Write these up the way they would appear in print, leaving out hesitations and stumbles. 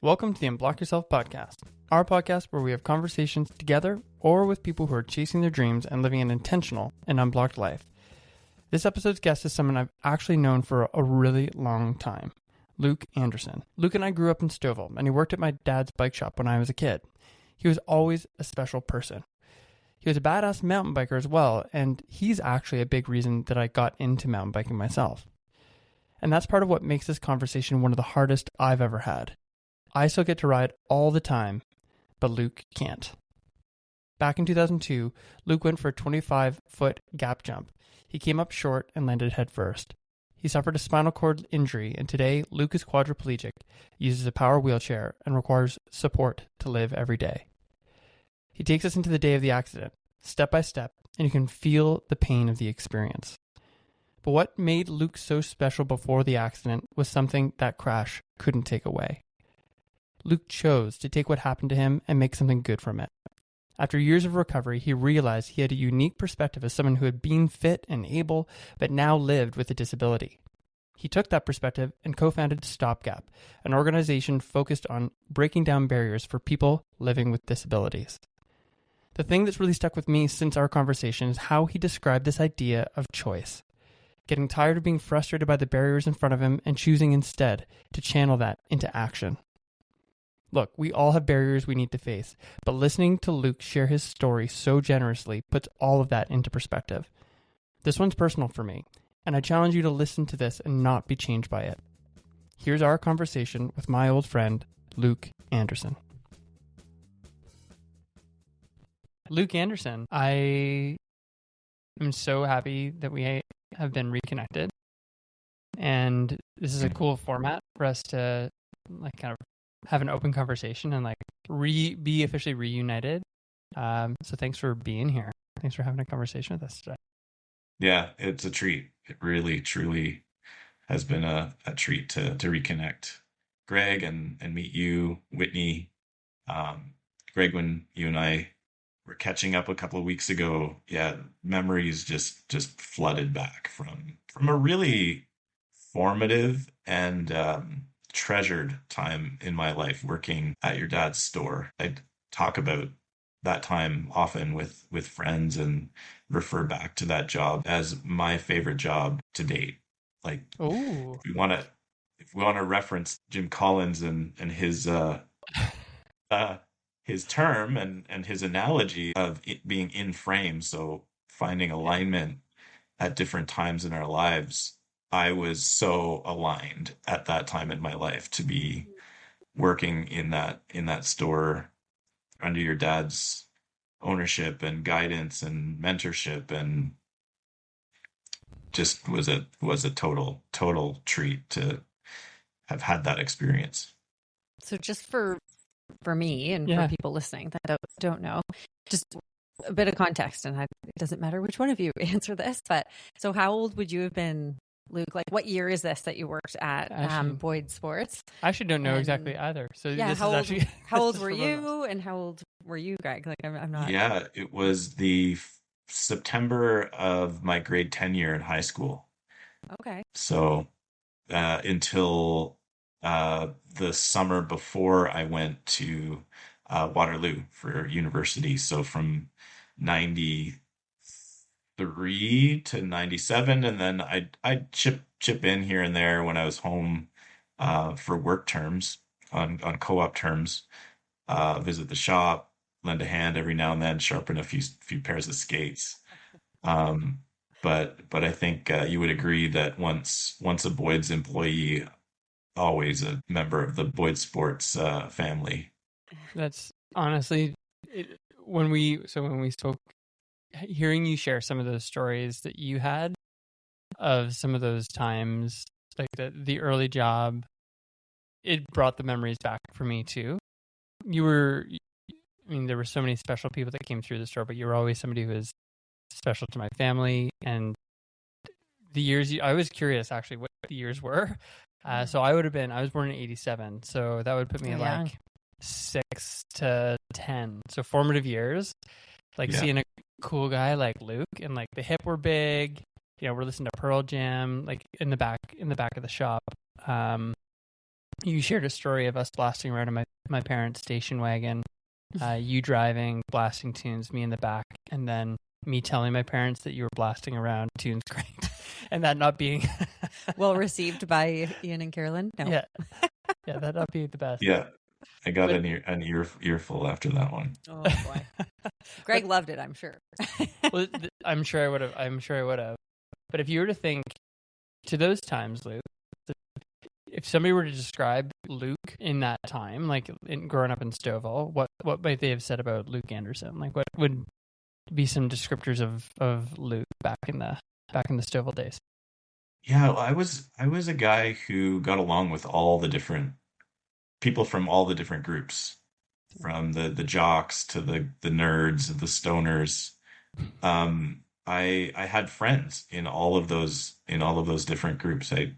Welcome to the Unblock Yourself podcast, our podcast where we have conversations together or with people who are chasing their dreams and living an intentional and unblocked life. This episode's guest is someone I've actually known for a really long time, Luke Anderson. Luke and I grew up in Stouffville, and he worked at my dad's bike shop when I was a kid. He was always a special person. He was a badass mountain biker as well, and he's actually a big reason that I got into mountain biking myself. And that's part of what makes this conversation one of the hardest I've ever had. I still get to ride all the time, but Luke can't. Back in 2002, Luke went for a 25-foot gap jump. He came up short and landed head first. He suffered a spinal cord injury, and today Luke is quadriplegic, uses a power wheelchair, and requires support to live every day. He takes us into the day of the accident, step by step, and you can feel the pain of the experience. But what made Luke so special before the accident was something that crash couldn't take away. Luke chose to take what happened to him and make something good from it. After years of recovery, he realized he had a unique perspective as someone who had been fit and able, but now lived with a disability. He took that perspective and co-founded StopGap, an organization focused on breaking down barriers for people living with disabilities. The thing that's really stuck with me since our conversation is how he described this idea of choice. Getting tired of being frustrated by the barriers in front of him and choosing instead to channel that into action. Look, we all have barriers we need to face, but listening to Luke share his story so generously puts all of that into perspective. This one's personal for me, and I challenge you to listen to this and not be changed by it. Here's our conversation with my old friend, Luke Anderson. Luke Anderson, I am so happy that we have been reconnected, and this is a cool format for us to kind of have an open conversation and be officially reunited. So thanks for being here. Thanks for having a conversation with us today. Yeah, it's a treat. It really, truly has been a treat to reconnect. Greg and meet you, Whitney. Greg, when you and I were catching up a couple of weeks ago, memories just flooded back from a really formative and treasured time in my life working at your dad's store. I talk about that time often with friends and refer back to that job as my favorite job to date. If we want to reference Jim Collins and his term and his analogy of it being in frame, so finding alignment at different times in our lives. I was so aligned at that time in my life to be working in that store under your dad's ownership and guidance and mentorship, and just was a total treat to have had that experience. So just for me and for people listening that don't know, just a bit of context, and it doesn't matter which one of you answer this, but so how old would you have been, Luke? What year is this that you worked at Boyd Sports? I actually don't know exactly either. So how old were you, and how old were you, Greg? I'm not. Yeah, it was the September of my grade 10 year in high school. Okay. So until the summer before I went to Waterloo for university. So from 93 to 97, and then I'd chip in here and there when I was home for work terms, on co-op terms, visit the shop, lend a hand every now and then, sharpen a few pairs of skates. But I think you would agree that once a Boyd's employee, always a member of the Boyd Sports family. That's honestly when we spoke, hearing you share some of those stories that you had of some of those times, like the early job, it brought the memories back for me too. There were so many special people that came through the store, but you were always somebody who was special to my family. And the years, I was curious actually what the years were. So I was born in 87. So that would put me at 6 to 10. So formative years, seeing a cool guy like Luke, and the hip were big, we're listening to Pearl Jam, in the back of the shop. you shared a story of us blasting around in my parents' station wagon, you driving, blasting tunes, me in the back, and then me telling my parents that you were blasting around tunes cranked, and that not being well received by Ian and Carolyn. No. Yeah, that not being the best. Yeah, I got an earful after that one. Oh boy, Greg loved it, I'm sure. Well, I'm sure I would have. But if you were to think to those times, Luke, if somebody were to describe Luke in that time, like growing up in Stouffville, what might they have said about Luke Anderson? Like, what would be some descriptors of Luke back in the Stouffville days? Yeah, well, I was a guy who got along with all the different people from all the different groups, from the jocks to the nerds, the stoners. I had friends in all of those different groups. I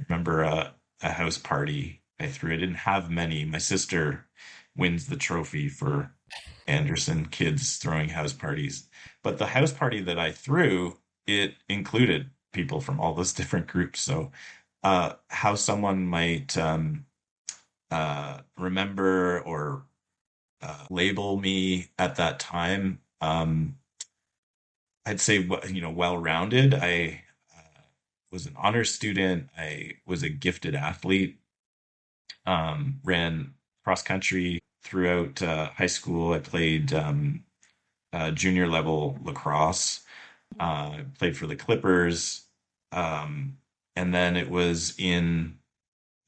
remember a house party I threw. I didn't have many. My sister wins the trophy for Anderson kids throwing house parties. But the house party that I threw, it included people from all those different groups. So how someone might remember or label me at that time, I'd say, well-rounded. I was an honors student. I was a gifted athlete. Ran cross country throughout high school. I played junior level lacrosse. Played for the Clippers. And then it was in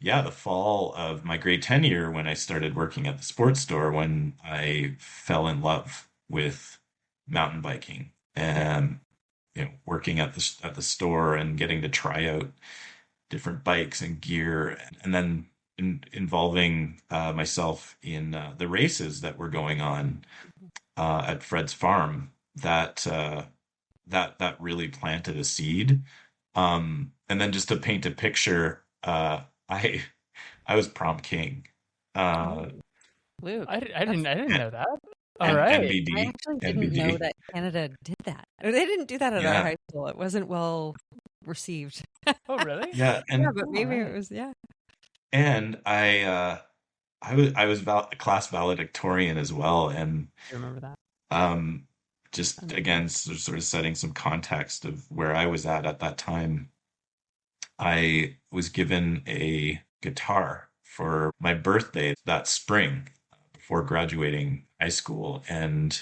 the fall of my grade 10 year when I started working at the sports store when I fell in love with mountain biking and working at the store and getting to try out different bikes and gear, and then involving myself in the races that were going on at Fred's farm. That really planted a seed. And then just to paint a picture, I was prom king. Luke, I didn't know that. All And right. NBD, I actually didn't NBD. know that Canada did that. They didn't do that at our Yeah, high school. It wasn't well received. Oh, really? yeah, Yeah, and but Oh, maybe right. it was, yeah. and I was class valedictorian as well, and I remember that. um, just again sort of setting some context of where I was at that time. I was given a guitar for my birthday that spring before graduating high school, and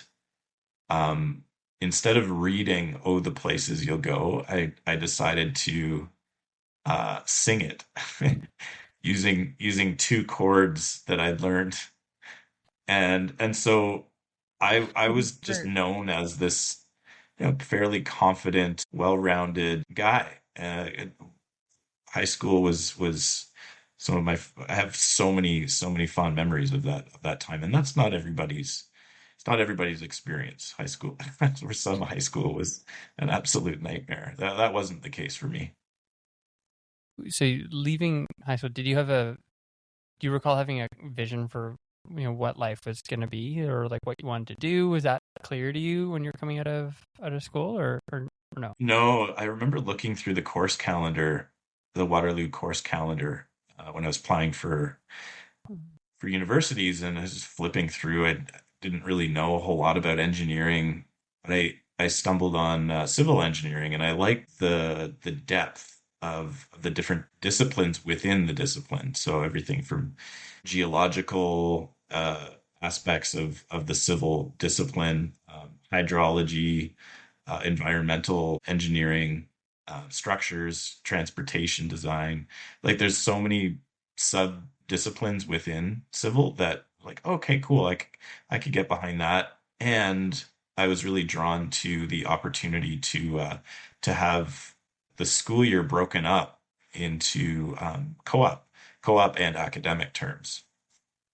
um, instead of reading "Oh, the Places You'll Go," I decided to sing it using two chords that I'd learned, and so I was just Sure. known as this fairly confident, well-rounded guy. High school was some of my I have so many fond memories of that time, and that's not everybody's. It's not everybody's experience. High school, for some, high school was an absolute nightmare. That wasn't the case for me. So leaving high school, do you recall having a vision for what life was going to be, or like what you wanted to do? Was that clear to you when you're coming out of school, or no? No, I remember looking through the course calendar, the Waterloo course calendar, when I was applying for universities, and I was just flipping through. I didn't really know a whole lot about engineering, but I stumbled on civil engineering, and I liked the depth of the different disciplines within the discipline. So everything from geological aspects of the civil discipline, hydrology, environmental engineering, structures, transportation design. Like there's so many sub disciplines within civil that like, okay, cool. I could get behind that. And I was really drawn to the opportunity to have the school year broken up into co-op and academic terms,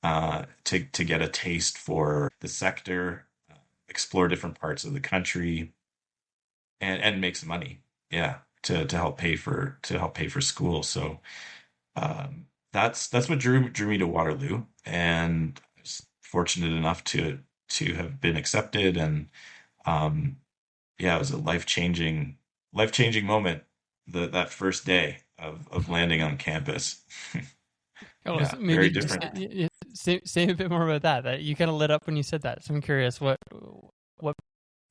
to get a taste for the sector, explore different parts of the country, and make some money. Yeah, to help pay for school. So that's what drew me to Waterloo, and I was fortunate enough to have been accepted, and um, yeah, it was a life changing moment that first day of landing on campus. Oh, Yeah, maybe very just different. say a bit more about that. That you kind of lit up when you said that. So I'm curious what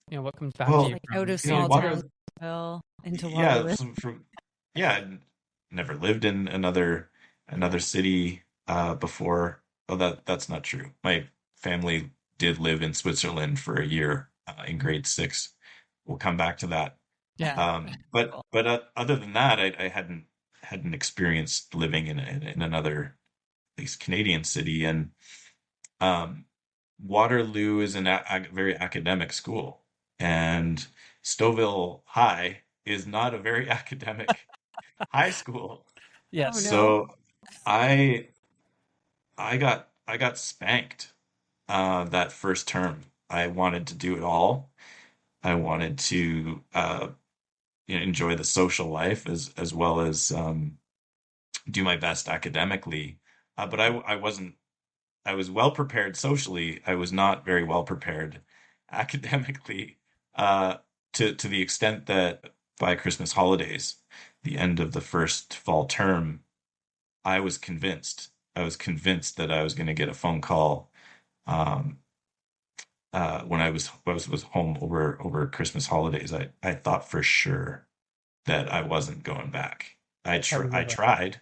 what comes back to Well, you Like out of from small water. town Seville into Yeah, Waterloo. yeah, I never lived in another city before. Oh, that's not true. My family did live in Switzerland for a year in grade six. We'll come back to that. yeah. But other than that, I hadn't experienced living in another, at least Canadian city, and um, Waterloo is a very academic school, and Stouffville High is not a very academic high school. Oh Yes. no. So I I got spanked that first term. I wanted to do it all. I wanted to enjoy the social life as well as do my best academically. But I wasn't. I was well prepared socially. I was not very well prepared academically. Uh, to the extent that by Christmas holidays, the end of the first fall term, I was convinced. I was convinced that I was going to get a phone call um, when I was home over Christmas holidays. I thought for sure that I wasn't going back. That was I over. tried.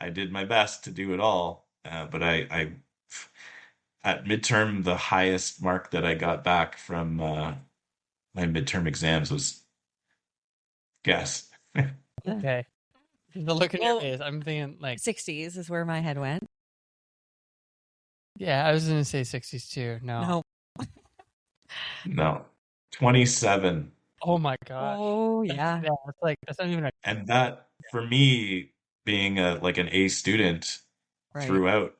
I did my best to do it all, but I at midterm the highest mark that I got back from my midterm exams was guess. Okay. The look in your Well, face. I'm thinking like 60s is where my head went. yeah. I was gonna say 60s too. No. No. No, 27. Oh my gosh. Oh That's, yeah. yeah. That's like that's not even a And that for me being an A student Right. throughout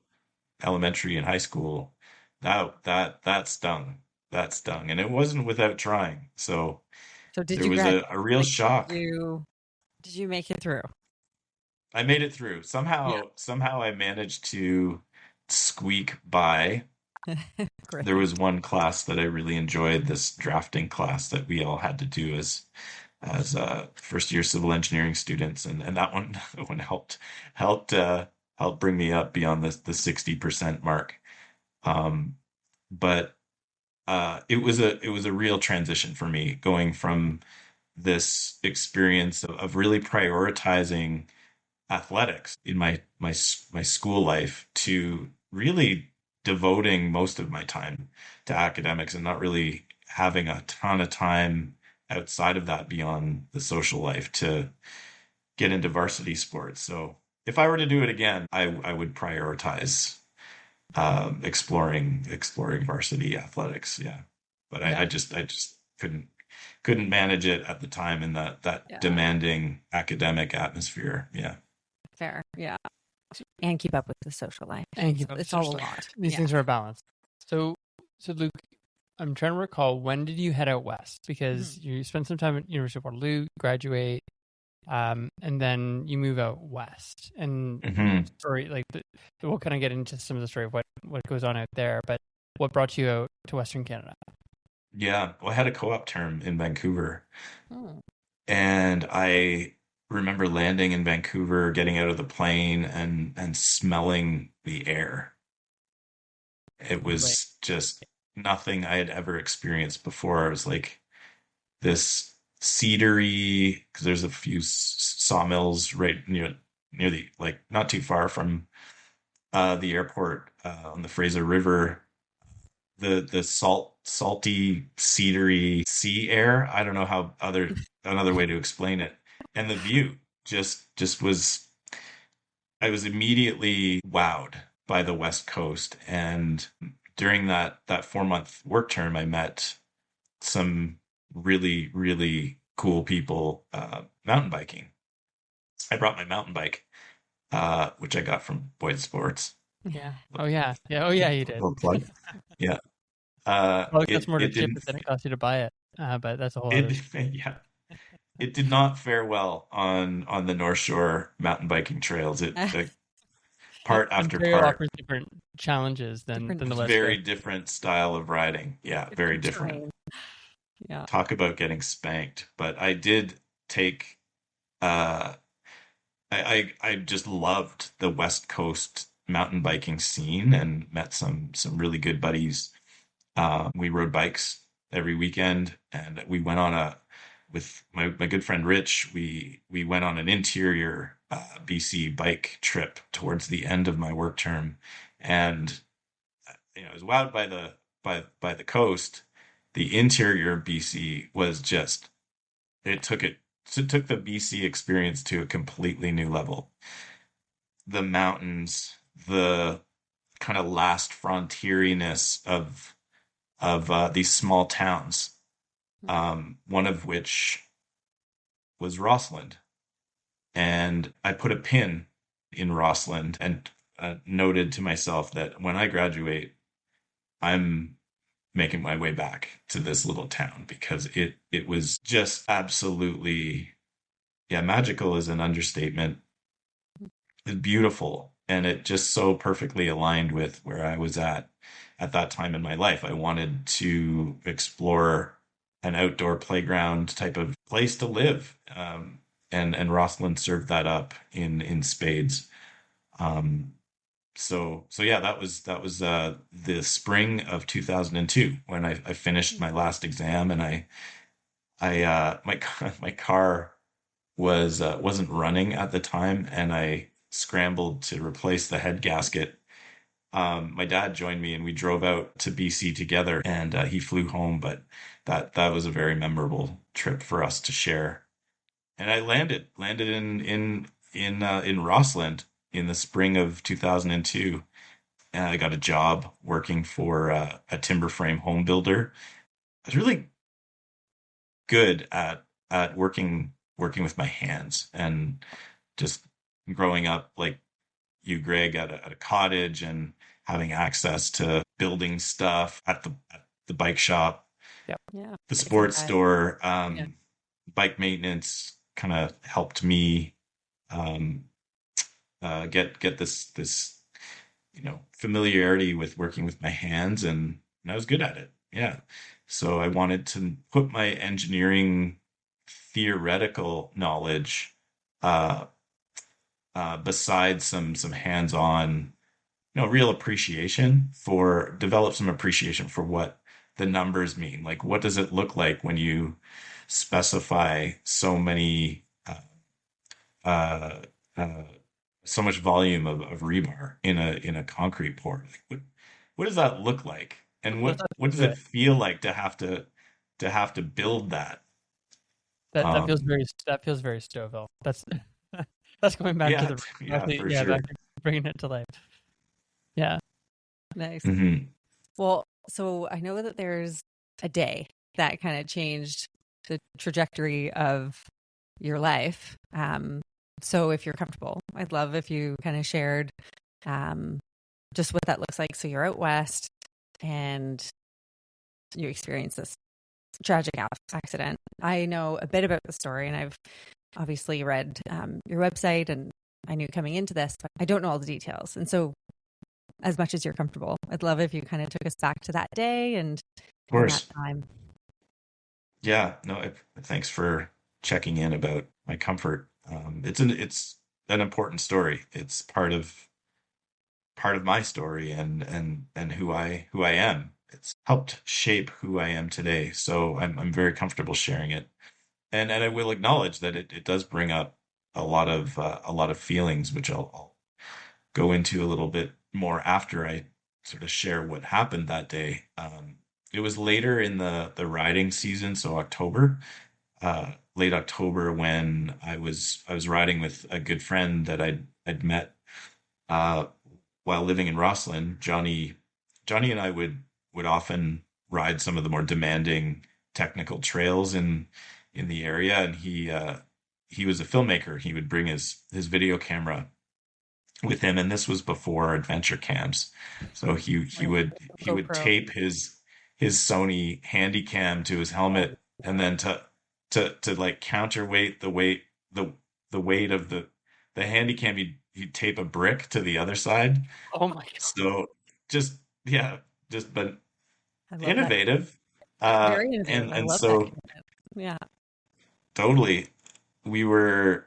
elementary and high school, that stung. That stung. And it wasn't without trying. So So did there you was graduate? a real Like shock. did you make it through? I made it through. Yeah. Somehow I managed to squeak by. There Great. was one class that I really enjoyed, this drafting class that we all had to do as first year civil engineering students, and that one that one helped helped bring me up beyond the 60% mark. Um, but it was a real transition for me going from this experience of really prioritizing athletics in my school life to really devoting most of my time to academics and not really having a ton of time outside of that beyond the social life to get into varsity sports. So if I were to do it again, I would prioritize exploring varsity athletics. Yeah, but yeah. I just couldn't manage it at the time in that Yeah. demanding academic atmosphere. Yeah. Fair. Yeah. And keep up with the social life. And keep So up it's all a socially. lot. These Yeah. things are a balance. So Luke, I'm trying to recall, when did you head out west? Because you spent some time at University of Waterloo, graduate, and then you move out west. And hmm story like we'll kind of get into some of the story of what goes on out there. But what brought you out to Western Canada? Yeah. Well, I had a co-op term in Vancouver, Oh, and I remember landing in Vancouver, getting out of the plane, and smelling the air. It Like was just nothing I had ever experienced before. It was like this cedary, because there's a few sawmills right near the, like, not too far from the airport on the Fraser River. The salty cedary sea air. I don't know how another way to explain it. And the view just was. I was immediately wowed by the West Coast, and during that 4 month work term, I met some really cool people mountain biking. I brought my mountain bike, which I got from Boyd Sports. yeah. Oh yeah. Yeah. Oh yeah. You did. Little plug. Yeah. Well, it costs It more to it ship didn't it than it costs you to buy it. But that's a whole other. it yeah, it did not fare well on the North Shore mountain biking trails. It the part after Ontario part, offers different challenges different than the West very Coast. different style of riding. Yeah, very different different. terrain. Yeah. Talk about getting spanked. But I did take uh I just loved the West Coast mountain biking scene and met some really good buddies. We rode bikes every weekend, and we went on with my good friend Rich. We went on an interior BC bike trip towards the end of my work term, and I was wowed by the coast. The interior of BC was just it took the BC experience to a completely new level. The mountains, the kind of last frontieriness of these small towns, one of which was Rossland. And I put a pin in Rossland and noted to myself that when I graduate, I'm making my way back to this little town because it was just absolutely, yeah, magical is an understatement. It's beautiful, and it just so perfectly aligned with where I was at that time in my life. I wanted to explore an outdoor playground type of place to live, and Rossland served that up in spades. Um, so yeah, that was the spring of 2002 when I finished my last exam, and my car wasn't running at the time, and I scrambled to replace the head gasket. My dad joined me, and we drove out to BC together, and he flew home. But that was a very memorable trip for us to share. And I landed in Rossland in the spring of 2002. And I got a job working for a timber frame home builder. I was really good at working with my hands, and just growing up like you, Greg, at a cottage and having access to building stuff at the bike shop, Yep. Yeah. the I see sports that. store, Yeah. bike maintenance kind of helped me um, get this familiarity with working with my hands, and I was good at it. Yeah. So I wanted to put my engineering theoretical knowledge uh, beside some hands-on, real appreciation for develop some appreciation for what the numbers mean. Like, what does it look like when you specify uh, uh, so much volume of rebar in a concrete pour? Like, what does that look like? And What does what that does feel it good? feel like to have to build that? Um, That feels very Stouffville. That's that's going back to yeah, the yeah, actually, for yeah, sure. that bringing it to life. Yeah. Nice. Hmm. Well, so I know that there's a day that kind of changed the trajectory of your life. So if you're comfortable, I'd love if you kind of shared um, just what that looks like. So you're out west and you experience this tragic accident. I know a bit about the story, and I've obviously read your website, and I knew coming into this, but I don't know all the details. And so, as much as you're comfortable, I'd love if you kind of took us back to that day Of and that course. time. Yeah, no, thanks for checking in about my comfort. It's an important story. It's part of my story, and who I am. It's helped shape who I am today. So I'm very comfortable sharing it. And I will acknowledge that it does bring up a lot of feelings, which I'll go into a little bit more after I sort of share what happened that day. It was later in the riding season, so October, late October, when I was riding with a good friend that I'd met uh, while living in Rossland. Johnny and I would often ride some of the more demanding technical trails in the area, and he was a filmmaker. He would bring his video camera with him, and this was before adventure cams. So he Right. would he would GoPro. tape his Sony Handycam to his helmet, and then to like counterweight the weight of the Handycam, he'd tape a brick to the other side. Oh my God. So just, yeah, just but I love that. innovative. Very innovative. And I and love that. so Yeah. totally we were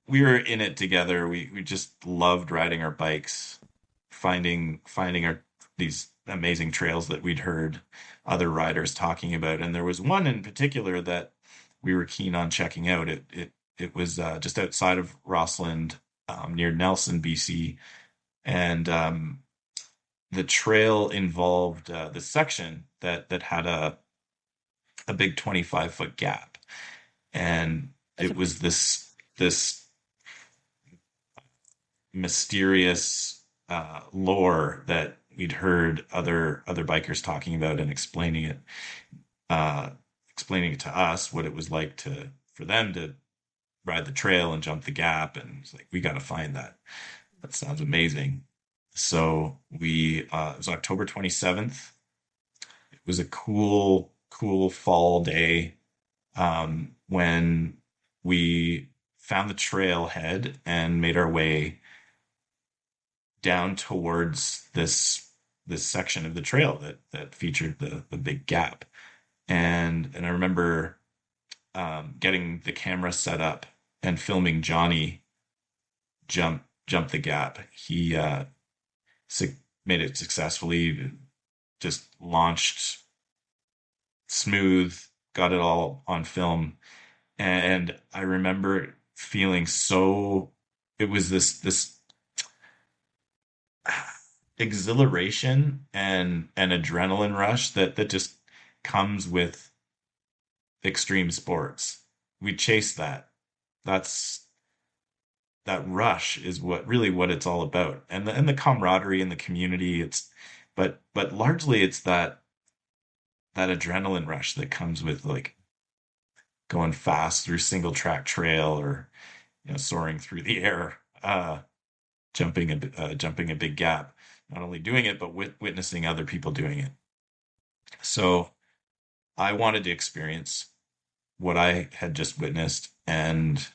we were in it together. We just loved riding our bikes, finding our these amazing trails that we'd heard other riders talking about. And there was one in particular that we were keen on checking out. It was just outside of Rossland, near Nelson, BC, and the trail involved the section that had a big 25-foot gap, and it was this mysterious lore that we'd heard other bikers talking about and explaining it to us what it was like for them to ride the trail and jump the gap. And it's like, we got to find that. That sounds amazing. So it was October 27th. It was a cool fall day, when we found the trailhead and made our way down towards this section of the trail that featured the big gap. And I remember getting the camera set up and filming Johnny jump the gap. He made it successfully, just launched smooth, got it all on film. And I remember feeling it was this exhilaration and an adrenaline rush that just comes with extreme sports. We chase that. That rush is what it's all about. And the camaraderie in the community, but largely it's that adrenaline rush that comes with like going fast through single track trail, or soaring through the air, jumping a big gap. Not only doing it, but witnessing other people doing it. So I wanted to experience what I had just witnessed, and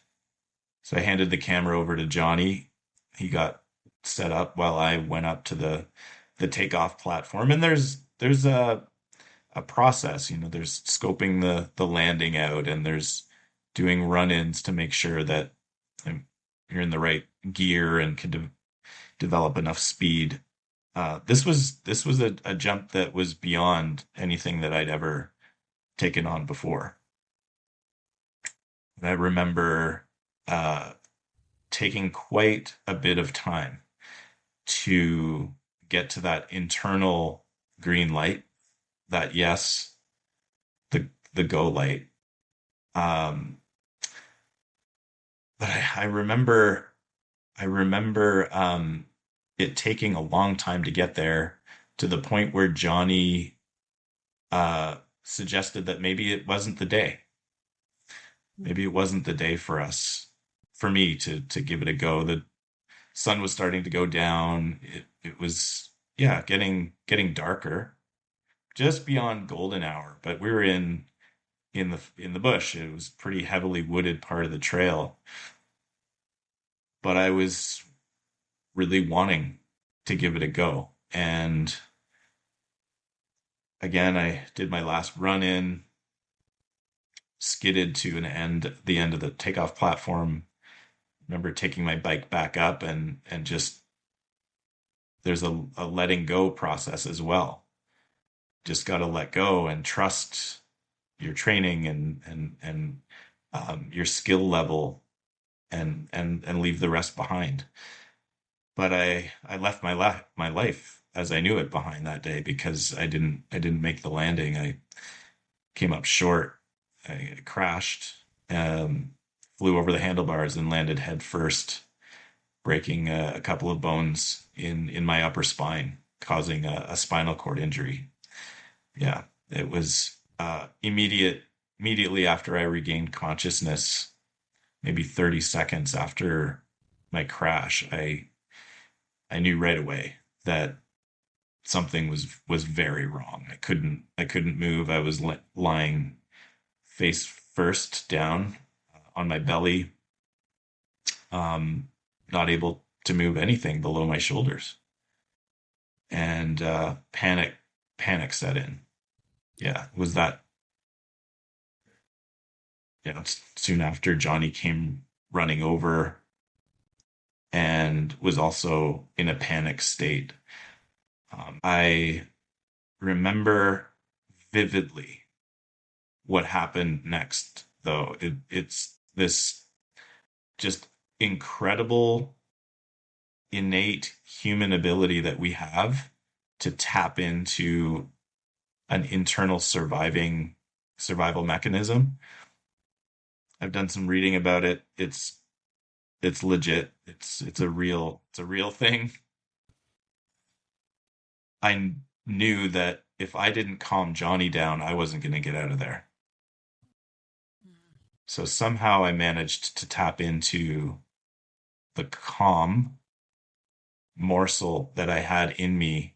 so I handed the camera over to Johnny. He got set up while I went up to the takeoff platform, and there's a process. There's scoping the landing out, and there's doing run-ins to make sure that you're in the right gear and can develop enough speed. This was a jump that was beyond anything that I'd ever taken on before. And I remember taking quite a bit of time to get to that internal green light, that yes, the go light. But I remember it taking a long time to get there, to the point where Johnny suggested that maybe it wasn't the day. Maybe it wasn't the day for me to give it a go. The sun was starting to go down. It was, getting darker, just beyond golden hour. But we were in the bush. It was pretty heavily wooded part of the trail. But I was really wanting to give it a go. And again, I did my last run in, skidded to the end of the takeoff platform. Remember taking my bike back up, and just, there's a letting go process as well. Just got to let go and trust your training and your skill level, and leave the rest behind. But I left my life as I knew it behind that day, because I didn't make the landing. I came up short. I crashed, flew over the handlebars and landed head first, breaking a couple of bones in my upper spine, causing a spinal cord injury. Yeah, it was immediately after I regained consciousness, maybe 30 seconds after my crash, I knew right away that something was very wrong. I couldn't move. I was lying face first down on my belly, not able to move anything below my shoulders, and panic set in. Yeah, it was that. Soon after, Johnny came running over, and was also in a panic state. I remember vividly what happened next, though. It's this just incredible, innate human ability that we have to tap into an internal survival mechanism. I've done some reading about it. It's legit. It's a real thing. I knew that if I didn't calm Johnny down, I wasn't going to get out of there. So somehow I managed to tap into the calm morsel that I had in me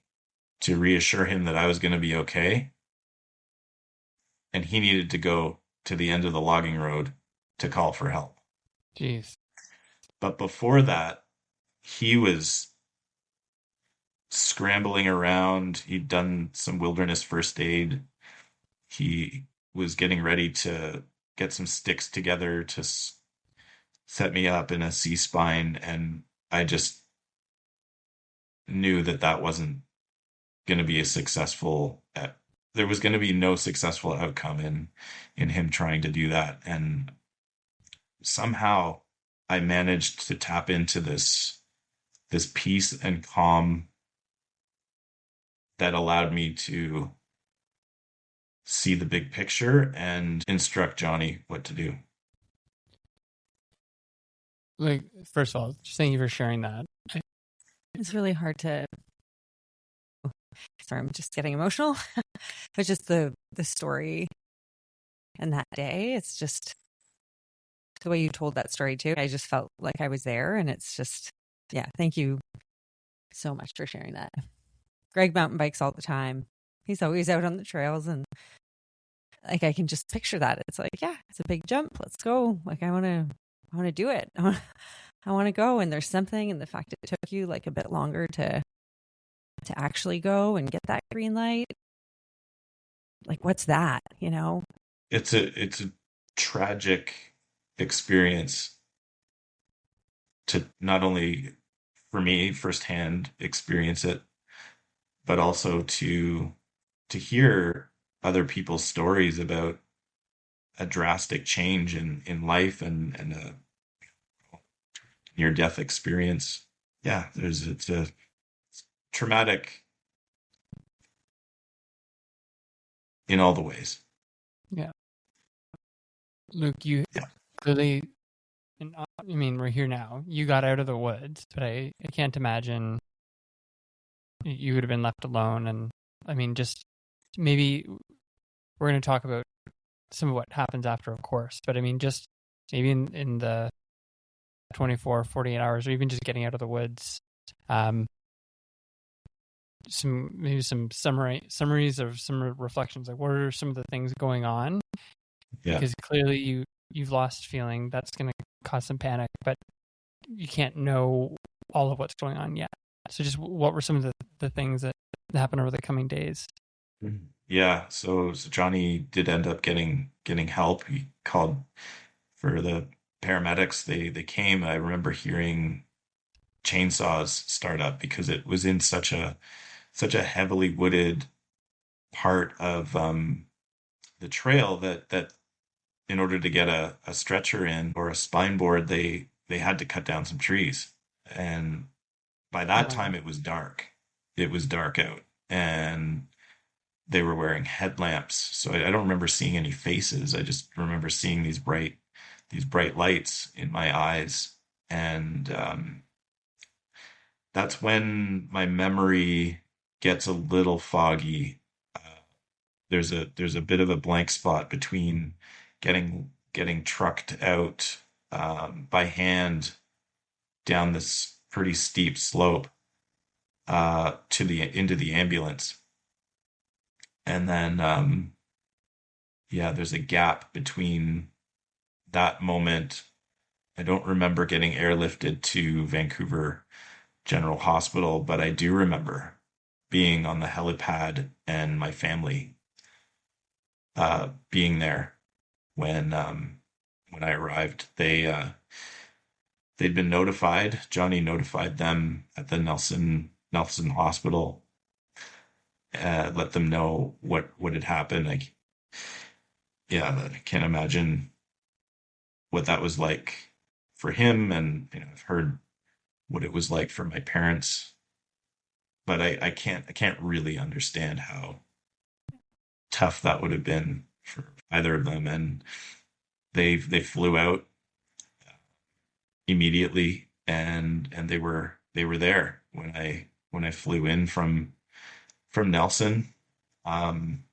to reassure him that I was going to be okay. And he needed to go to the end of the logging road to call for help. Jeez. But before that, he was scrambling around. He'd done some wilderness first aid. He was getting ready to get some sticks together to set me up in a C-spine. And I just knew that that wasn't going to be a successful, there was going to be no successful outcome in him trying to do that. And somehow I managed to tap into this peace and calm that allowed me to see the big picture and instruct Johnny what to do. Like, first of all, just thank you for sharing that. It's really hard to. Sorry, I'm just getting emotional. But just the story and that day, it's just the way you told that story too. I just felt like I was there, and it's just, yeah. Thank you so much for sharing that. Greg mountain bikes all the time. He's always out on the trails, and like I can just picture that. It's like, yeah, it's a big jump. Let's go. Like I want to do it. I want to go. And there's something in the fact it took you like a bit longer to actually go and get that green light. Like, what's that? You know, it's a tragic experience to not only for me firsthand experience it, but also to hear other people's stories about a drastic change in life and a near-death experience. Yeah, it's a traumatic in all the ways. Yeah. Luke, you clearly, and I mean, we're here now. You got out of the woods, but I can't imagine you would have been left alone. And I mean, just maybe we're going to talk about some of what happens after, of course, but I mean, just maybe in the 24, 48 hours, or even just getting out of the woods, some summaries of some reflections. Like, what are some of the things going on? Yeah. Because clearly you've lost feeling. That's going to cause some panic, but you can't know all of what's going on yet. So just what were some of the things that happened over the coming days? Yeah, so Johnny did end up getting help. He called for the paramedics. They came. I remember hearing chainsaws start up because it was in such a heavily wooded part of the trail that in order to get a stretcher in or a spine board, they had to cut down some trees. And by that time it was dark. It was dark out, and they were wearing headlamps. So I don't remember seeing any faces. I just remember seeing these bright lights in my eyes. And that's when my memory gets a little foggy. There's a bit of a blank spot between getting trucked out by hand down this pretty steep slope into the ambulance. And then, there's a gap between that moment. I don't remember getting airlifted to Vancouver General Hospital, but I do remember being on the helipad and my family being there when I arrived. They they'd been notified. Johnny notified them at the Nelson Hospital, let them know what had happened. Like, yeah, I can't imagine what that was like for him, and I've heard what it was like for my parents, but I can't really understand how tough that would have been for either of them. And they flew out immediately, and they were there when I flew in from Nelson. Um,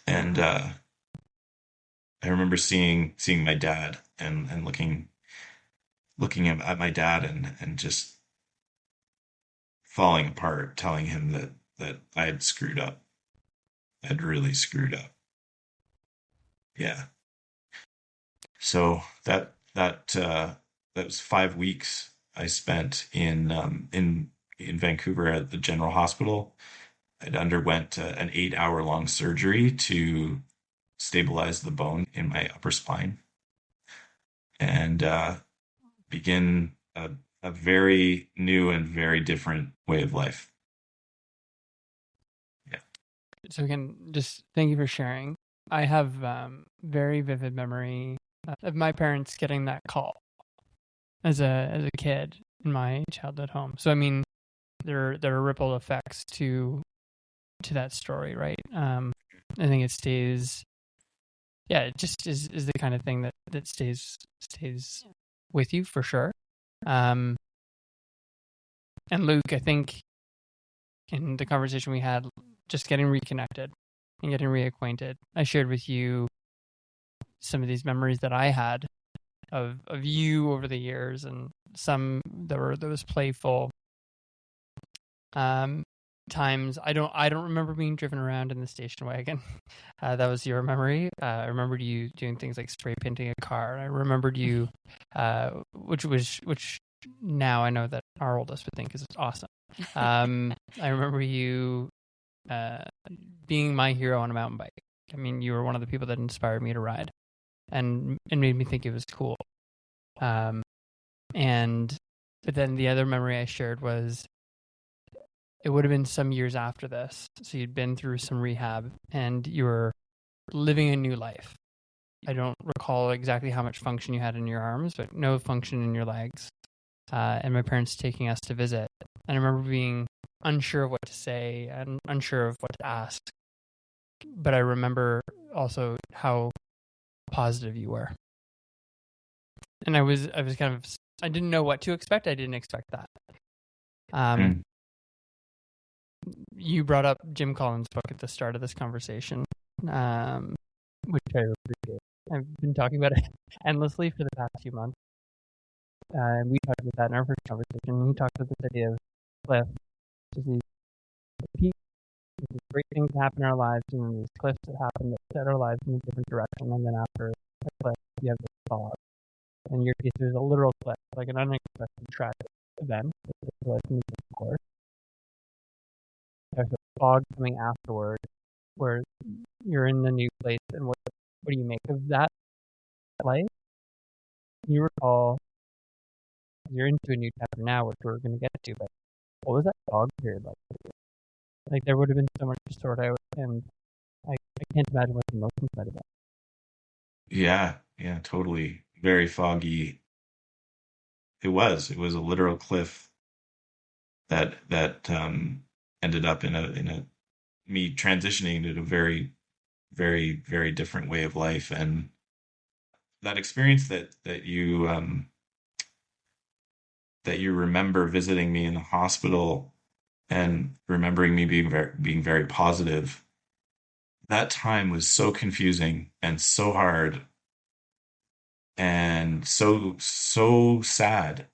and I remember seeing my dad, and looking at my dad, and just falling apart, telling him that I had screwed up. I'd really screwed up. Yeah. So that was 5 weeks I spent in Vancouver at the General Hospital. I'd underwent an 8-hour long surgery to stabilize the bone in my upper spine, and begin a very new and very different way of life. Yeah. So again, just thank you for sharing. I have very vivid memory of my parents getting that call as a kid in my childhood home. So I mean, there are ripple effects to that story, right? I think it stays. Yeah, it just is the kind of thing that stays with you for sure. And Luke, I think in the conversation we had, just getting reconnected and getting reacquainted, I shared with you some of these memories that I had of you over the years, and some that was playful. Times I don't remember being driven around in the station wagon. That was your memory. I remembered you doing things like spray painting a car. I remembered you, which now I know that our oldest would think is awesome. I remember you being my hero on a mountain bike. I mean, you were one of the people that inspired me to ride, and made me think it was cool. But then the other memory I shared was, it would have been some years after this. So you'd been through some rehab and you were living a new life. I don't recall exactly how much function you had in your arms, but no function in your legs. And my parents taking us to visit. And I remember being unsure of what to say and unsure of what to ask. But I remember also how positive you were. And I was kind of, I didn't know what to expect. I didn't expect that. You brought up Jim Collins' book at the start of this conversation, which I appreciate. I've been talking about it endlessly for the past few months. And we talked about that in our first conversation. He talked about this idea of cliff, just these peaks, these great things that happen in our lives, and then these cliffs that happen that set our lives in a different direction. And then after a cliff, you have this fog. In your case, there's a literal cliff, like an unexpected tragic event that took place in the course. There's a fog coming afterward, where you're in the new place, and what do you make of that life? You recall, you're into a new chapter now, which we're going to get to, but what was that fog period like for you? Like, there would have been so much to sort out, and I can't imagine what the emotions might have been. Yeah, totally. Very foggy. It was a literal cliff that ended up in a me transitioning to a very, very, very different way of life. And that experience that you remember visiting me in the hospital and remembering me being very positive. That time was so confusing and so hard and so sad,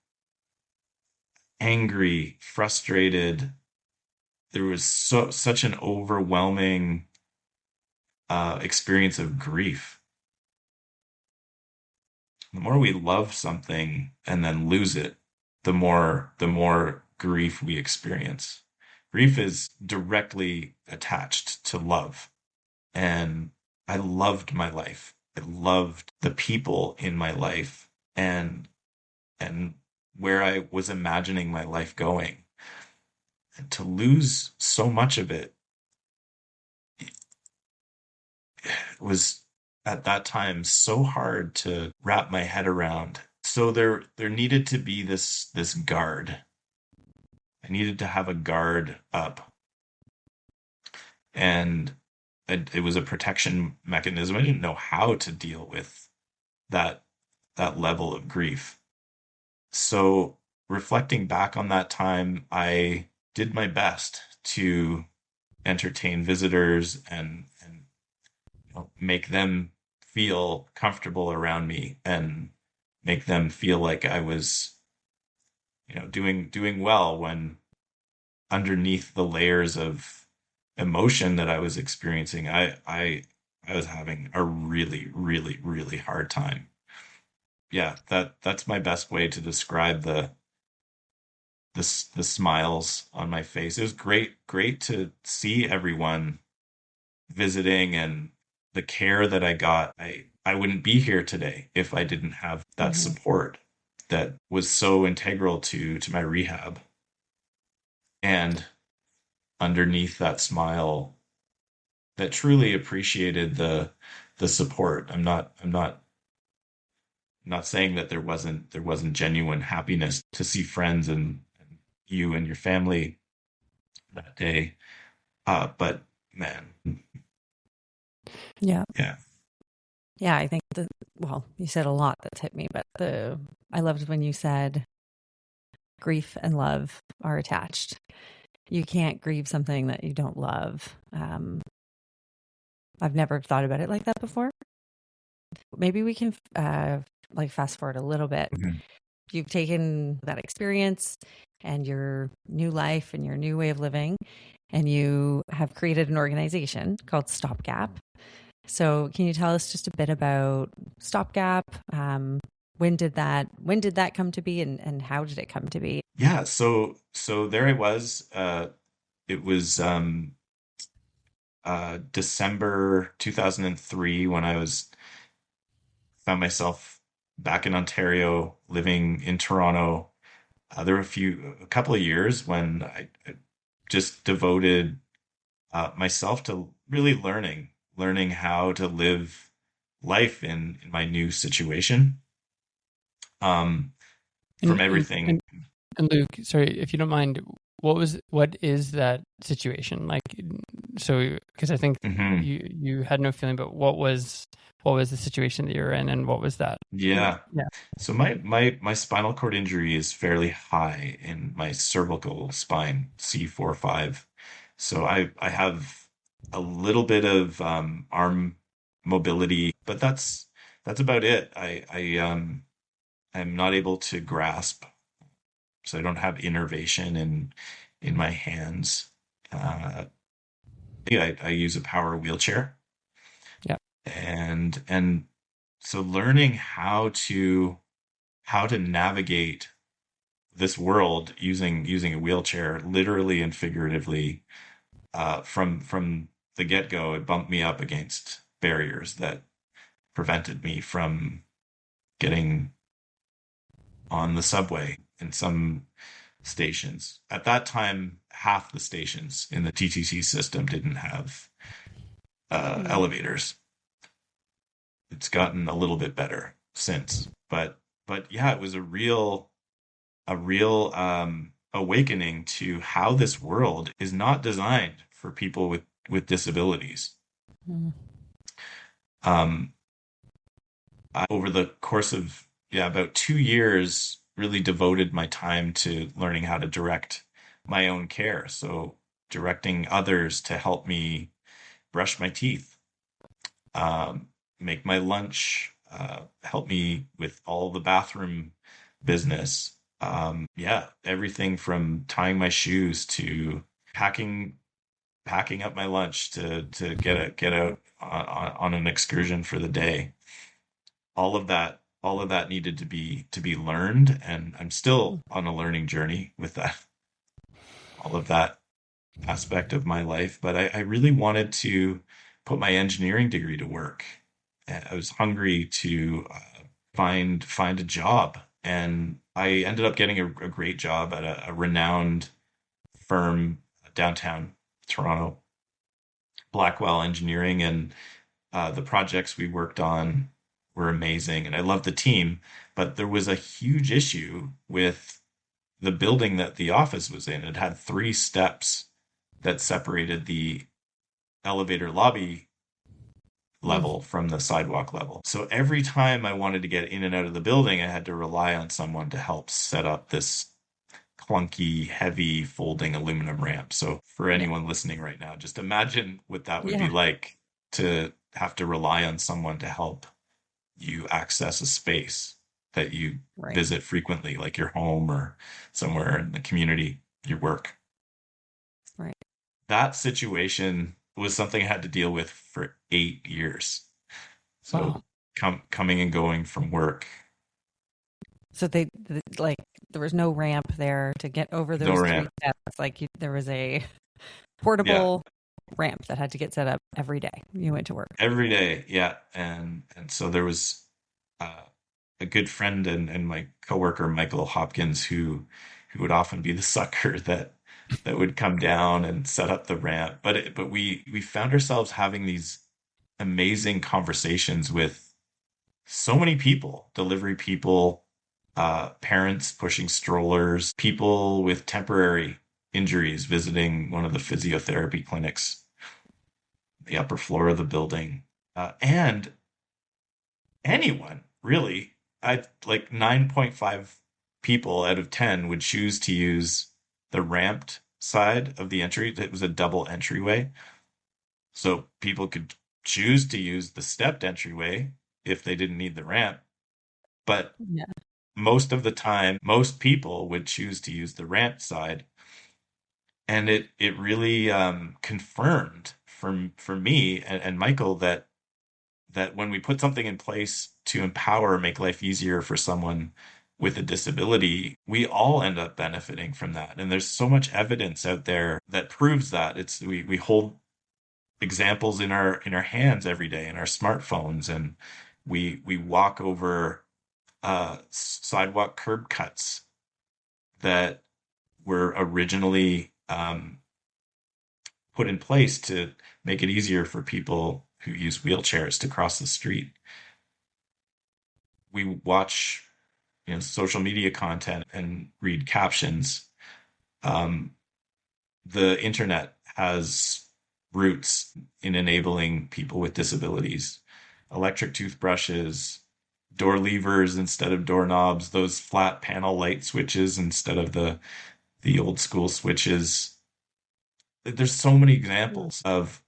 angry, frustrated. There was such an overwhelming experience of grief. The more we love something and then lose it, the more grief we experience. Grief is directly attached to love. And I loved my life. I loved the people in my life. And and where I was imagining my life going. And to lose so much of it was at that time so hard to wrap my head around. So there needed to be this guard. I needed to have a guard up, and it was a protection mechanism. I didn't know how to deal with that level of grief. So reflecting back on that time, I did my best to entertain visitors and make them feel comfortable around me and make them feel like I was, doing well, when underneath the layers of emotion that I was experiencing, I was having a really, really, really hard time. Yeah, that's my best way to describe the smiles on my face. It was great to see everyone visiting, and the care that I got. I wouldn't be here today if I didn't have that Mm-hmm. support that was so integral to my rehab. And underneath that smile, that truly appreciated the support. I'm not saying that there wasn't genuine happiness to see friends and you and your family that day. But man, Yeah. yeah. Yeah, I think you said a lot that's hit me, but I loved when you said grief and love are attached. You can't grieve something that you don't love. I've never thought about it like that before. Maybe we can fast forward a little bit. Mhm. You've taken that experience and your new life and your new way of living, and you have created an organization called StopGap. So can you tell us just a bit about StopGap? When did that come to be, and how did it come to be? Yeah, so there I was. It was December 2003 when I found myself back in Ontario, living in Toronto. There were a couple of years when I just devoted myself to really learning how to live life in my new situation. Um, And from and everything. and, and Luke, sorry if you don't mind, what is that situation like? So, because I think Mhm. you had no feeling, but what was the situation that you were in, and what was that? Yeah. Yeah. So my spinal cord injury is fairly high in my cervical spine, C4-5. So I have a little bit of arm mobility, but that's about it. I'm not able to grasp, so I don't have innervation in my hands. Uh, yeah, I use a power wheelchair, Yeah. and so learning how to navigate this world using a wheelchair, literally and figuratively, from the get-go, it bumped me up against barriers that prevented me from getting on the subway in some stations. At that time, half the stations in the TTC system didn't have Mm. elevators. It's gotten a little bit better since, but yeah, it was a real awakening to how this world is not designed for people with disabilities. Mm. Um, over the course of, yeah, about 2 years, really devoted my time to learning how to direct my own care. So directing others to help me brush my teeth, um, make my lunch, help me with all the bathroom business. Yeah, everything from tying my shoes to packing packing up my lunch to get out on an excursion for the day. All of that needed to be learned, and I'm still on a learning journey with that, all of that aspect of my life. But I really wanted to put my engineering degree to work. I was hungry to find a job, and I ended up getting a great job at a renowned firm downtown Toronto, Blackwell Engineering, and the projects we worked on were amazing, and I loved the team. But there was a huge issue with the building that the office was in. It had three steps that separated the elevator lobby level from the sidewalk level. So every time I wanted to get in and out of the building, I had to rely on someone to help set up this clunky, heavy, folding aluminum ramp. So for anyone listening right now, just imagine what that would be like to have to rely on someone to help you access a space that you visit frequently, like your home or somewhere in the community, your work. Right. That situation was something I had to deal with for 8 years. So coming and going from work. So they like there was no ramp there to get over those three steps. Like there was a portable ramp that had to get set up every day you went to work. Every day, yeah. And so there was a good friend and my coworker Michael Hopkins who would often be the sucker that would come down and set up the ramp. But we found ourselves having these amazing conversations with so many people, delivery people, parents pushing strollers, people with temporary injuries visiting one of the physiotherapy clinics, the upper floor of the building, and anyone really. I like 9.5 people out of 10 would choose to use the ramped side of the entry. It was a double entryway. So people could choose to use the stepped entryway if they didn't need the ramp. But most of the time, most people would choose to use the ramp side. And it really confirmed for me and Michael that when we put something in place to empower, make life easier for someone with a disability, we all end up benefiting from that. And there's so much evidence out there that proves that. We hold examples in our hands every day in our smartphones, and we walk over sidewalk curb cuts that were originally put in place to make it easier for people who use wheelchairs to cross the street. We watch, social media content and read captions. The internet has roots in enabling people with disabilities. Electric toothbrushes, door levers instead of doorknobs, those flat panel light switches instead of the old school switches. There's so many examples of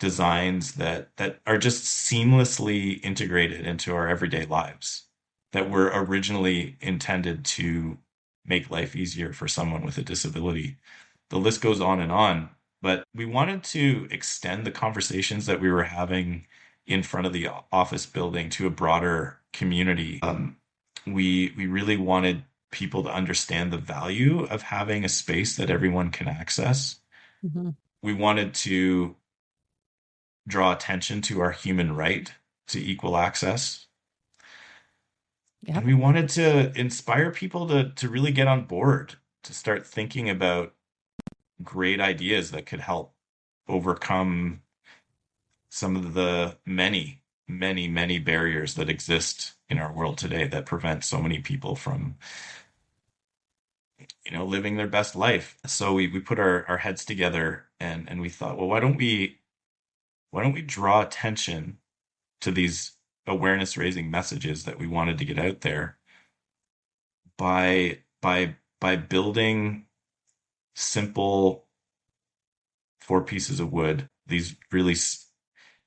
designs that are just seamlessly integrated into our everyday lives that were originally intended to make life easier for someone with a disability. The list goes on, but we wanted to extend the conversations that we were having in front of the office building to a broader community. We really wanted people to understand the value of having a space that everyone can access. Mm-hmm. We wanted to draw attention to our human right to equal access. Yep. And we wanted to inspire people to really get on board, to start thinking about great ideas that could help overcome some of the many, many, many barriers that exist in our world today that prevent so many people from living their best life. So we put our heads together and we thought, well, why don't we draw attention to these awareness raising messages that we wanted to get out there by building simple 4 pieces of wood, these really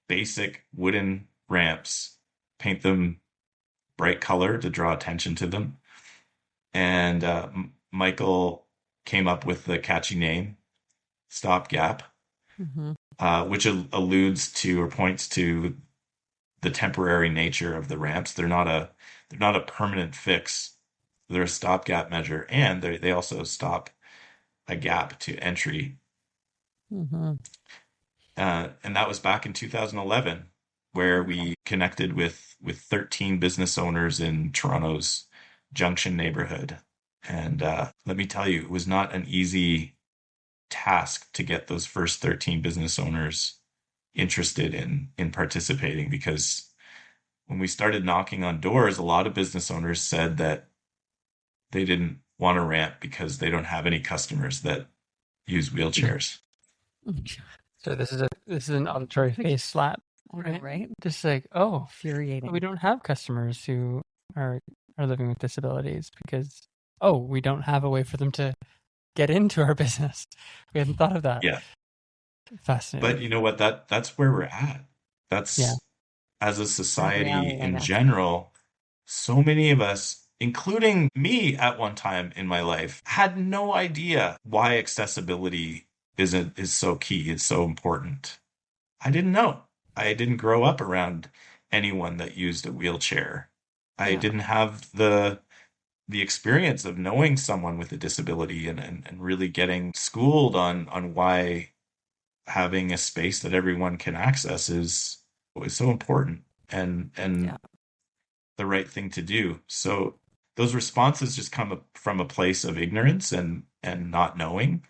basic wooden ramps, paint them bright color to draw attention to them. And Michael came up with the catchy name, StopGap, which alludes to or points to the temporary nature of the ramps. They're not a permanent fix. They're a stopgap measure, and they also stop a gap to entry. And that was back in 2011, where we connected with 13 business owners in Toronto's Junction neighborhood. And let me tell you, it was not an easy task to get those first 13 business owners interested in participating, because when we started knocking on doors, a lot of business owners said that they didn't want to ramp because they don't have any customers that use wheelchairs. So this is an auditory face slap, Right? Just like, oh, Infuriating. we don't have customers who are living with disabilities because, oh, we don't have a way for them to get into our business. We hadn't thought of that. Yeah. Fascinating. But you know what? That's where we're at. That's as a society reality, in general, so many of us, including me at one time in my life, had no idea why accessibility is so key. It's so important. I didn't know. I didn't grow up around anyone that used a wheelchair. I didn't have the experience of knowing someone with a disability and really getting schooled on why having a space that everyone can access is so important and the right thing to do. So those responses just come from a place of ignorance and not knowing.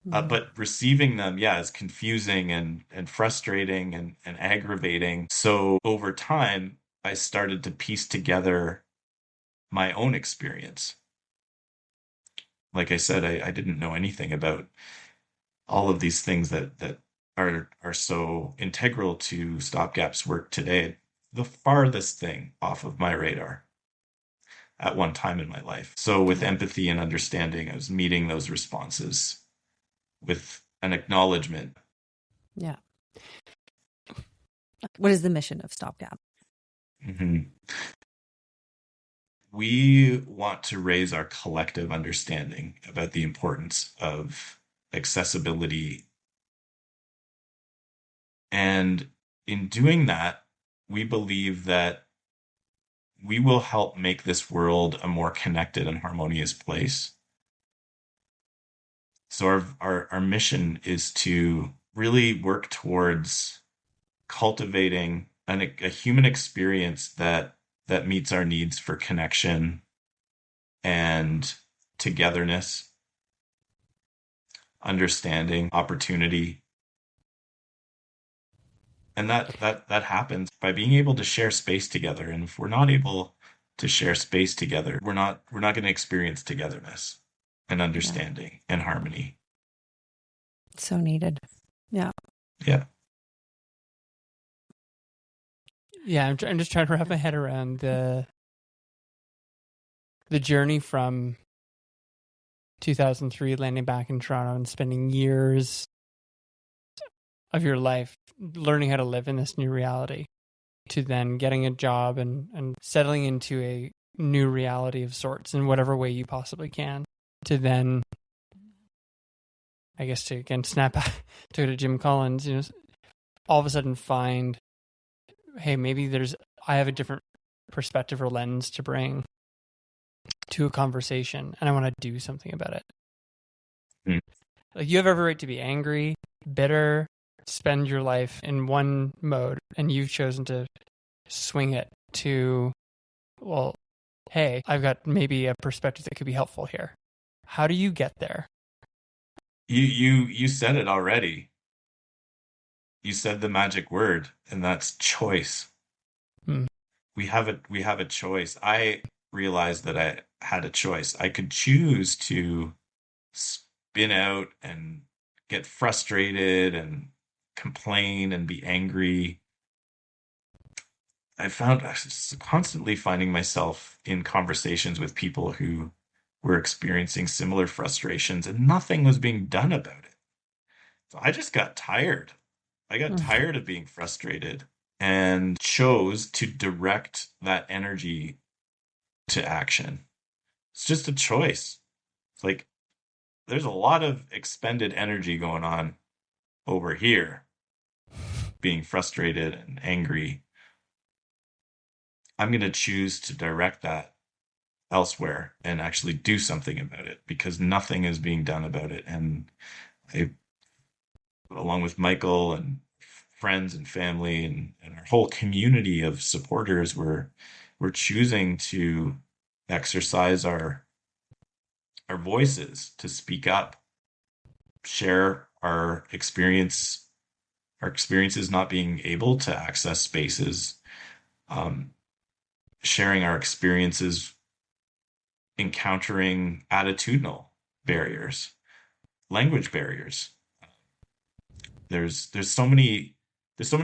But receiving them, is confusing and frustrating and aggravating. So over time, I started to piece together my own experience. Like I said, I didn't know anything about all of these things that are so integral to StopGap's work today. The farthest thing off of my radar at one time in my life. So with empathy and understanding, I was meeting those responses with an acknowledgement. Yeah. What is the mission of StopGap? Mm-hmm. We want to raise our collective understanding about the importance of accessibility. And in doing that, we believe that we will help make this world a more connected and harmonious place. So our mission is to really work towards cultivating a human experience that meets our needs for connection and togetherness, understanding, opportunity. And that happens by being able to share space together. And if we're not able to share space together, we're not going to experience togetherness and understanding and harmony. So needed. Yeah. Yeah. Yeah, I'm just trying to wrap my head around the journey from 2003 landing back in Toronto and spending years of your life learning how to live in this new reality, to then getting a job and settling into a new reality of sorts in whatever way you possibly can, to then, I guess, to again snap back to go to Jim Collins, all of a sudden find, hey, maybe I have a different perspective or lens to bring to a conversation, and I want to do something about it. Like, you have every right to be angry, bitter, spend your life in one mode, and you've chosen to swing it to, well, hey, I've got maybe a perspective that could be helpful here. How do you get there? You said it already. You said the magic word, and that's choice. We have a choice. I realized that I had a choice. I could choose to spin out and get frustrated and complain and be angry. I was constantly finding myself in conversations with people who were experiencing similar frustrations, and nothing was being done about it. So I just got tired. I got tired of being frustrated and chose to direct that energy to action. It's just a choice. It's like there's a lot of expended energy going on over here, being frustrated and angry. I'm going to choose to direct that elsewhere and actually do something about it, because nothing is being done about it. And I, along with Michael and friends and family and our whole community of supporters, we're choosing to exercise our voices, to speak up, share our experiences not being able to access spaces, sharing our experiences encountering attitudinal barriers, language barriers. There's so many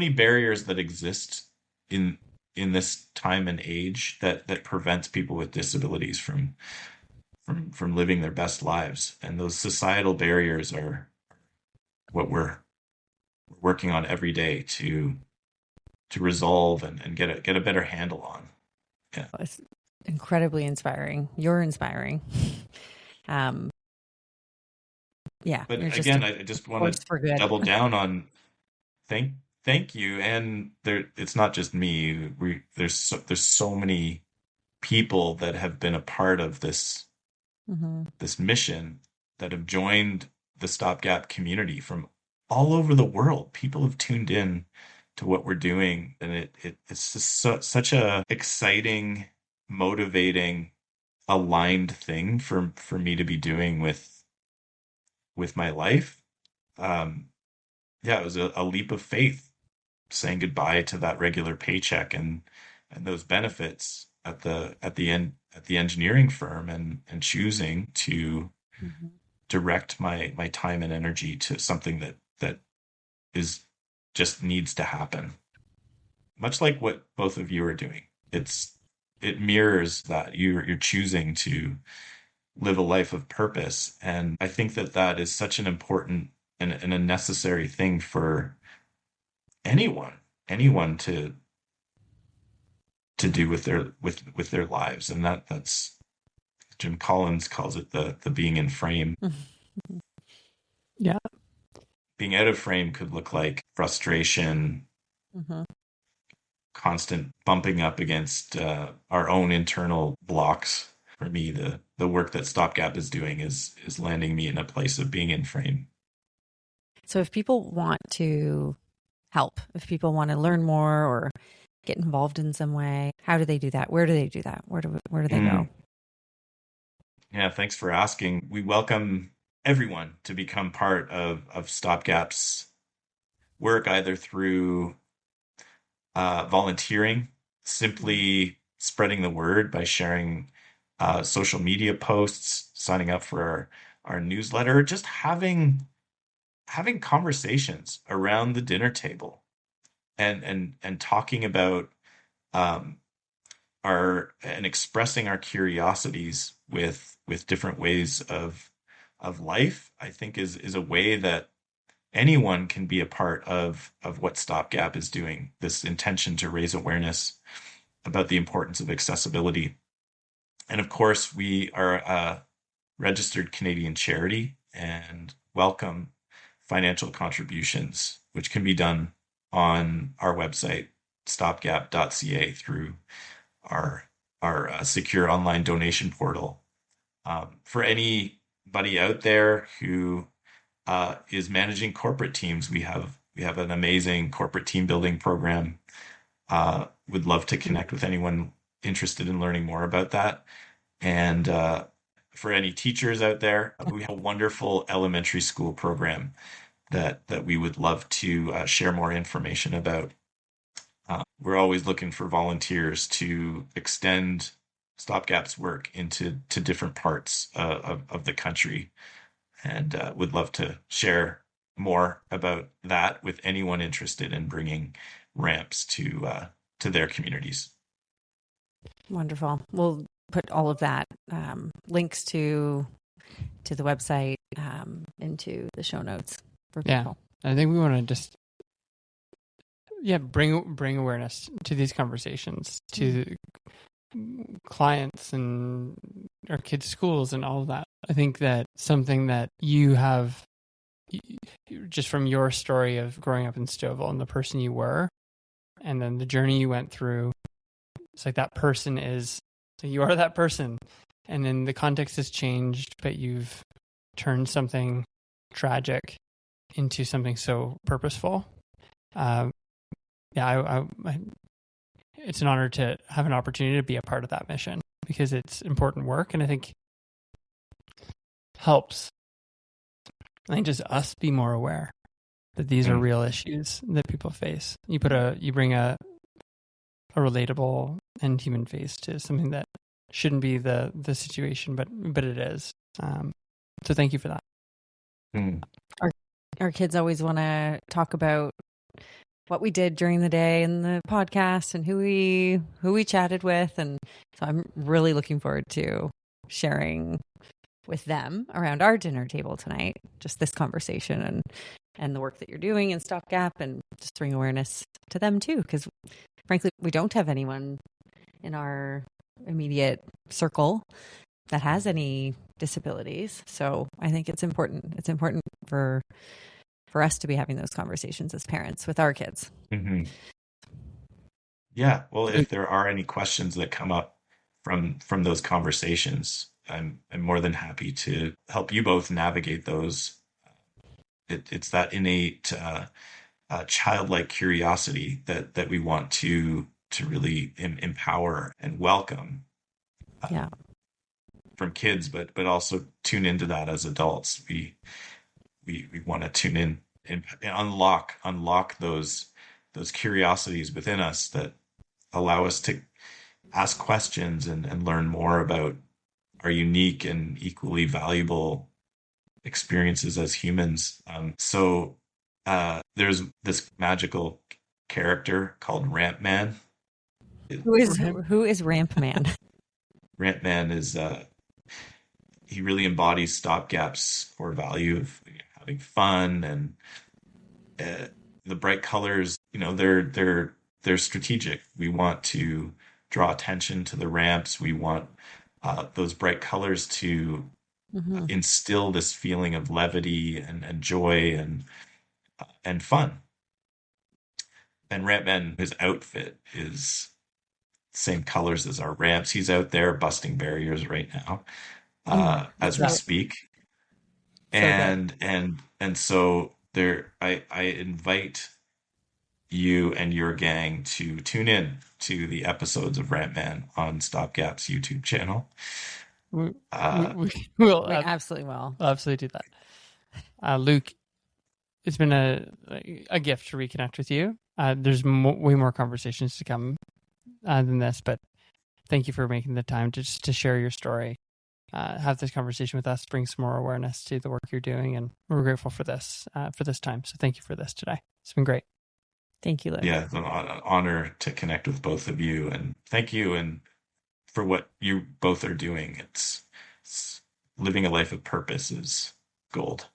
barriers that exist in this time and age that prevents people with disabilities from living their best lives. And those societal barriers are what we're working on every day to resolve and get a better handle on. Yeah. It's incredibly inspiring. You're inspiring. Yeah. But again, I just want to double down on thank you. And it's not just me. There's so many people that have been a part of this this mission, that have joined the StopGap community from all over the world. People have tuned in to what we're doing, and it's just such a exciting, motivating, aligned thing for me to be doing with my life. It was a leap of faith, saying goodbye to that regular paycheck and those benefits at the engineering firm, and choosing to direct my time and energy to something that is just needs to happen. Much like what both of you are doing. It mirrors that you're choosing to live a life of purpose. And I think that is such an important and a necessary thing for anyone to do with their lives. And that's Jim Collins calls it the being in frame. Yeah. Being out of frame could look like frustration, constant bumping up against our own internal blocks. For me, the work that StopGap is doing is landing me in a place of being in frame. So if people want to help, if people want to learn more or get involved in some way, how do they do that? Where do they do that? Where do they go? Yeah, thanks for asking. We welcome everyone to become part of StopGap's work, either through volunteering, simply spreading the word by sharing social media posts, signing up for our newsletter, just having conversations around the dinner table and talking about and expressing our curiosities with different ways of life. I think is a way that anyone can be a part of what StopGap is doing, this intention to raise awareness about the importance of accessibility. And of course, we are a registered Canadian charity and welcome financial contributions, which can be done on our website, stopgap.ca, through our secure online donation portal. For anybody out there who is managing corporate teams, we have an amazing corporate team building program. Would love to connect with anyone interested in learning more about that. And for any teachers out there, we have a wonderful elementary school program that we would love to share more information about. We're always looking for volunteers to extend StopGap's work into different parts of the country, and would love to share more about that with anyone interested in bringing ramps to their communities. Wonderful. We'll put all of that, links to the website, into the show notes for people. I think we want to just bring awareness to these conversations, to clients and our kids' schools and all of that. I think that something that you have, just from your story of growing up in Stouffville and the person you were, and then the journey you went through, it's like that person is, so you are that person. And then the context has changed, but you've turned something tragic into something so purposeful. It's an honor to have an opportunity to be a part of that mission. because it's important work. And I think helps, just us be more aware that these are real issues that people face. You bring a relatable and human face to something that shouldn't be the situation, but it is. So thank you for that. Our kids always want to talk about what we did during the day and the podcast and who we chatted with, and so I'm really looking forward to sharing with them around our dinner table tonight just this conversation and the work that you're doing in StopGap, and just bring awareness to them too, because frankly we don't have anyone in our immediate circle that has any disabilities. So I think it's important. It's important for us to be having those conversations as parents with our kids. Mm-hmm. Yeah. Well, if there are any questions that come up from those conversations, I'm more than happy to help you both navigate those. It's that innate childlike curiosity that we want to really empower and welcome. From kids, but also tune into that as adults. We want to tune in and unlock those curiosities within us that allow us to ask questions and learn more about our unique and equally valuable experiences as humans. So there's this magical character called Ramp Man. Who is Ramp Man? Ramp Man is he really embodies StopGap's core value of having fun, and the bright colors. They're strategic. We want to draw attention to the ramps. We want those bright colors to instill this feeling of levity and joy and fun. And Ramp Man, his outfit is same colors as our ramps. He's out there busting barriers right now as we speak. And so there, I invite you and your gang to tune in to the episodes of Ramp Man on StopGap's YouTube channel. We absolutely will. We'll absolutely do that. Luke, it's been a gift to reconnect with you. There's way more conversations to come than this, but thank you for making the time to share your story, have this conversation with us, bring some more awareness to the work you're doing, and we're grateful for this time. So thank you for this today. It's been great. Thank you, Luke. Yeah, it's an honor to connect with both of you, and thank you and for what you both are doing. It's living a life of purpose is gold.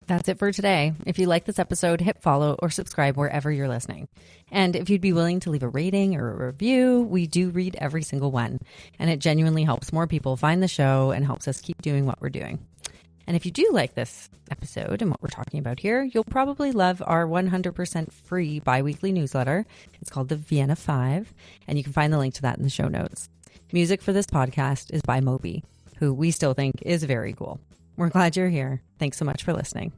That's it for today. If you like this episode, hit follow or subscribe wherever you're listening. And if you'd be willing to leave a rating or a review, we do read every single one. And it genuinely helps more people find the show and helps us keep doing what we're doing. And if you do like this episode and what we're talking about here, you'll probably love our 100% free bi-weekly newsletter. It's called the Vienna 5, and you can find the link to that in the show notes. Music for this podcast is by Moby, who we still think is very cool. We're glad you're here. Thanks so much for listening.